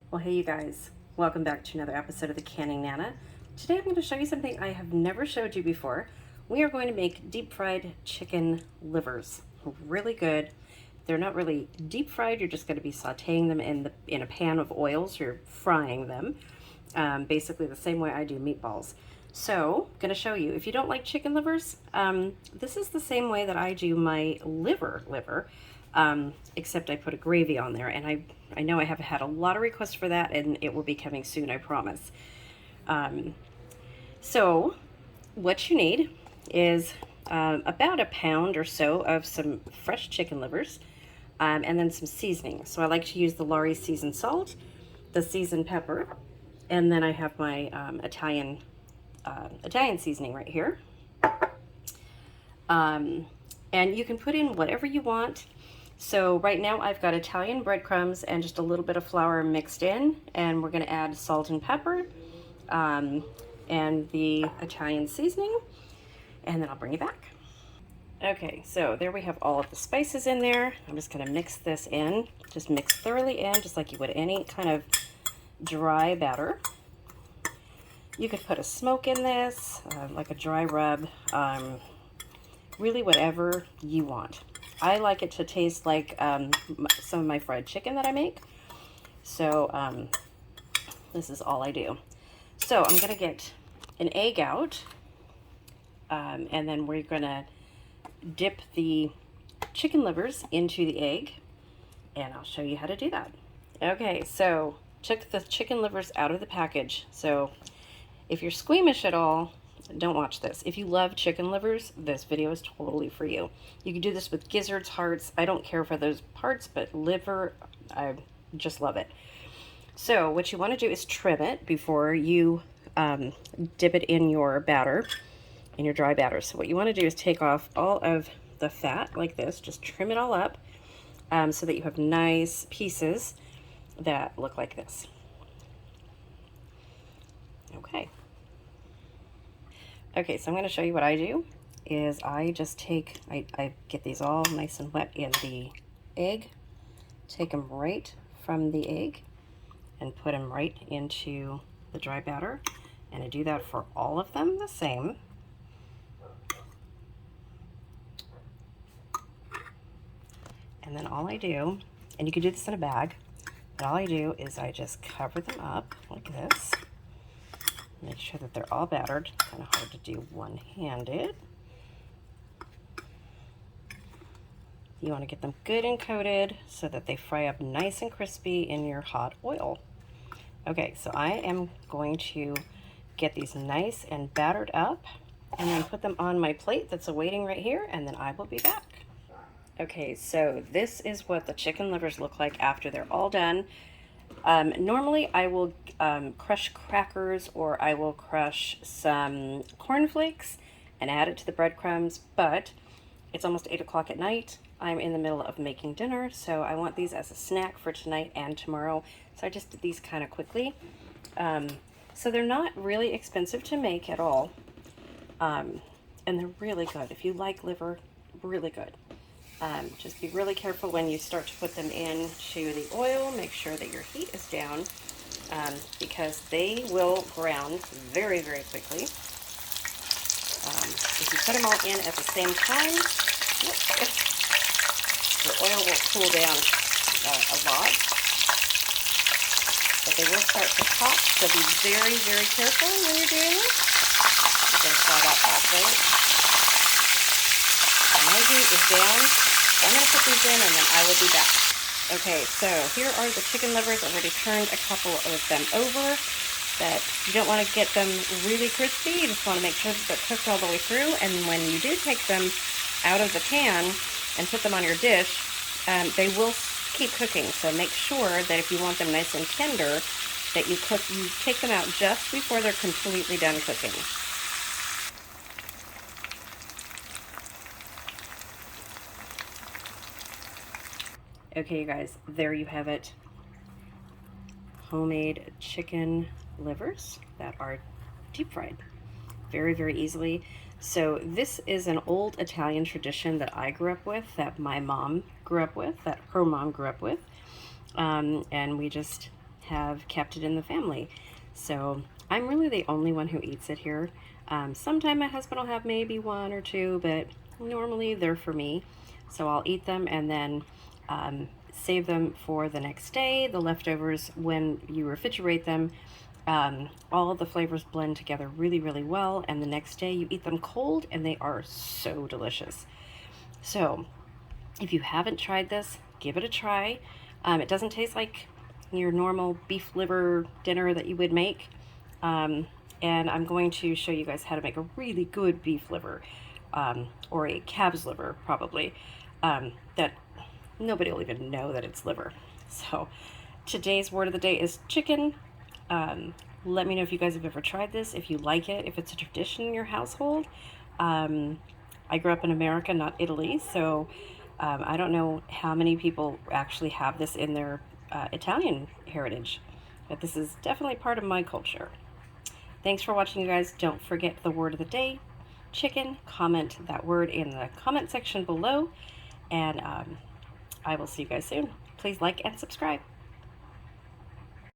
Well, hey you guys, welcome back to another episode of the Canning Nana. Today I'm going to show you something I have never showed you before. We are going to make deep fried chicken livers. Really good. They're not really deep fried, you're just going to be sauteing them in a pan of oils. You're frying them, basically the same way I do meatballs. So, I'm going to show you. If you don't like chicken livers, this is the same way that I do my liver, except I put a gravy on there, and I know I have had a lot of requests for that, and it will be coming soon, I promise. So what you need is about a pound or so of some fresh chicken livers, and then some seasoning. So I like to use the Lawry seasoned salt, the seasoned pepper, and then I have my Italian seasoning right here. And you can put in whatever you want. So right now I've got Italian breadcrumbs and just a little bit of flour mixed in, and we're going to add salt and pepper and the Italian seasoning, and then I'll bring you back. Okay, so there we have all of the spices in there. I'm just going to mix this in. Just mix thoroughly in, just like you would any kind of dry batter. You could put a smoke in this, like a dry rub, really whatever you want. I like it to taste like some of my fried chicken that I make. So this is all I do. So I'm going to get an egg out, and then we're going to dip the chicken livers into the egg, and I'll show you how to do that. Okay, so took the chicken livers out of the package. So if you're squeamish at all, don't watch this. If you love chicken livers, this video is totally for you. You can do this with gizzards, hearts. I don't care for those parts, but liver, I just love it. So what you want to do is trim it before you dip it in your batter, in your dry batter. So what you want to do is take off all of the fat like this. Just trim it all up so that you have nice pieces that look like this. Okay. Okay, so I'm going to show you what I do. Is I just take, I get these all nice and wet in the egg, take them right from the egg and put them right into the dry batter. And I do that for all of them the same. And then all I do, and you can do this in a bag, but all I do is I just cover them up like this. Make sure that they're all battered. Kind of hard to do one-handed. You want to get them good and coated so that they fry up nice and crispy in your hot oil. Okay, so I am going to get these nice and battered up and then put them on my plate that's awaiting right here, and then I will be back. Okay, so this is what the chicken livers look like after they're all done. Normally I will crush crackers, or I will crush some cornflakes and add it to the breadcrumbs, but it's almost 8 o'clock at night. I'm in the middle of making dinner, so I want these as a snack for tonight and tomorrow. So I just did these kind of quickly. So they're not really expensive to make at all. And they're really good. If you like liver, really good. Just be really careful when you start to put them into the oil. Make sure that your heat is down, because they will brown very, very quickly. If you put them all in at the same time, your oil will cool down a lot, but they will start to pop, so be very, very careful when you're doing this. You can try that halfway. My heat is down. I'm going to put these in and then I will be back. Okay, so here are the chicken livers. I've already turned a couple of them over. But you don't want to get them really crispy. You just want to make sure that they're cooked all the way through. And when you do take them out of the pan and put them on your dish, they will keep cooking. So make sure that if you want them nice and tender, that you take them out just before they're completely done cooking. Okay, you guys, there you have it. Homemade chicken livers that are deep fried very, very easily. So this is an old Italian tradition that I grew up with, that my mom grew up with, that her mom grew up with. And we just have kept it in the family. So I'm really the only one who eats it here. Sometime my husband will have maybe one or two, but normally they're for me. So I'll eat them and then save them for the next day. The leftovers, when you refrigerate them, all of the flavors blend together really, really well, and the next day you eat them cold and they are so delicious. So if you haven't tried this, give it a try. It doesn't taste like your normal beef liver dinner that you would make. And I'm going to show you guys how to make a really good beef liver, or a calf's liver probably, that nobody will even know that it's liver. So today's word of the day is chicken. Let me know if you guys have ever tried this, if you like it, if it's a tradition in your household. I grew up in America, not Italy, so I don't know how many people actually have this in their Italian heritage, but this is definitely part of my culture. Thanks for watching, you guys. Don't forget the word of the day, chicken. Comment that word in the comment section below, and I will see you guys soon. Please like and subscribe.